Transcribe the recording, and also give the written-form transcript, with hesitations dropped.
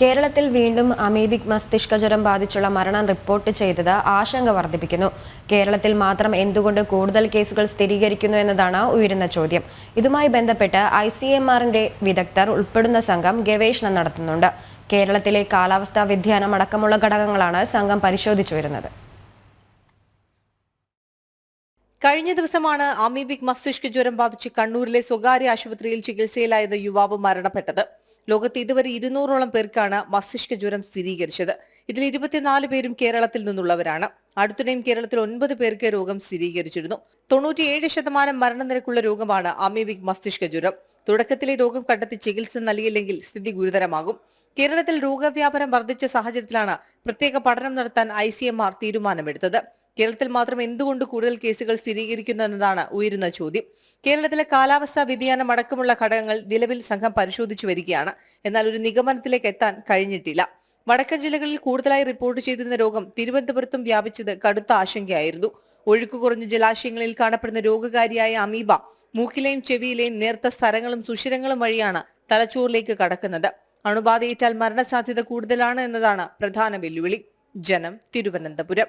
കേരളത്തിൽ വീണ്ടും അമീബിക് മസ്തിഷ്ക ജ്വരം ബാധിച്ചുള്ള മരണം റിപ്പോർട്ട് ചെയ്തത് ആശങ്ക വർദ്ധിപ്പിക്കുന്നു. കേരളത്തിൽ മാത്രം എന്തുകൊണ്ട് കൂടുതൽ കേസുകൾ സ്ഥിരീകരിക്കുന്നു എന്നതാണ് ഉയരുന്ന ചോദ്യം. ഇതുമായി ബന്ധപ്പെട്ട് ICMR-ന്റെ വിദഗ്ധർ ഉൾപ്പെടുന്ന സംഘം ഗവേഷണം നടത്തുന്നുണ്ട്. കേരളത്തിലെ കാലാവസ്ഥാ വ്യതിയാനം അടക്കമുള്ള ഘടകങ്ങളാണ് സംഘം പരിശോധിച്ചു വരുന്നത്. കഴിഞ്ഞ ദിവസമാണ് അമീബിക് മസ്തിഷ്ക ജ്വരം ബാധിച്ച് കണ്ണൂരിലെ സ്വകാര്യ ആശുപത്രിയിൽ ചികിത്സയിലായത് യുവാവ് മരണപ്പെട്ടത്. ലോകത്ത് ഇതുവരെ 200ഓളം പേർക്കാണ് മസ്തിഷ്ക ജ്വരം സ്ഥിരീകരിച്ചത്. ഇതിൽ 24 പേരും കേരളത്തിൽ നിന്നുള്ളവരാണ്. അടുത്തിടെയും കേരളത്തിൽ 9 പേർക്ക് രോഗം സ്ഥിരീകരിച്ചിരുന്നു. 97% മരണനിരക്കുള്ള രോഗമാണ് അമീബിക് മസ്തിഷ്ക ജ്വരം. തുടക്കത്തിലെ രോഗം കണ്ടെത്തി ചികിത്സ നൽകിയില്ലെങ്കിൽ സ്ഥിതി ഗുരുതരമാകും. കേരളത്തിൽ രോഗവ്യാപനം വർദ്ധിച്ച സാഹചര്യത്തിലാണ് പ്രത്യേക പഠനം നടത്താൻ ICMR തീരുമാനമെടുത്തത്. കേരളത്തിൽ മാത്രം എന്തുകൊണ്ട് കൂടുതൽ കേസുകൾ സ്ഥിരീകരിക്കുന്നു എന്നതാണ് ഉയരുന്ന ചോദ്യം. കേരളത്തിലെ കാലാവസ്ഥാ വ്യതിയാനം അടക്കമുള്ള ഘടകങ്ങൾ നിലവിൽ സംഘം പരിശോധിച്ചു വരികയാണ്. എന്നാൽ ഒരു നിഗമനത്തിലേക്ക് എത്താൻ കഴിഞ്ഞിട്ടില്ല. വടക്കൻ ജില്ലകളിൽ കൂടുതലായി റിപ്പോർട്ട് ചെയ്തിരുന്ന രോഗം തിരുവനന്തപുരത്തും വ്യാപിച്ചത് കടുത്ത ആശങ്കയായിരുന്നു. ഒഴുക്ക് കുറഞ്ഞ ജലാശയങ്ങളിൽ കാണപ്പെടുന്ന രോഗകാരിയായ അമീബ മൂക്കിലെയും ചെവിയിലെയും നേർത്ത സ്ഥലങ്ങളും സുഷിരങ്ങളും വഴിയാണ് തലച്ചോറിലേക്ക് കടക്കുന്നത്. അണുബാധയേറ്റാൽ മരണസാധ്യത കൂടുതലാണ് എന്നതാണ് പ്രധാന വെല്ലുവിളി. ജനം, തിരുവനന്തപുരം.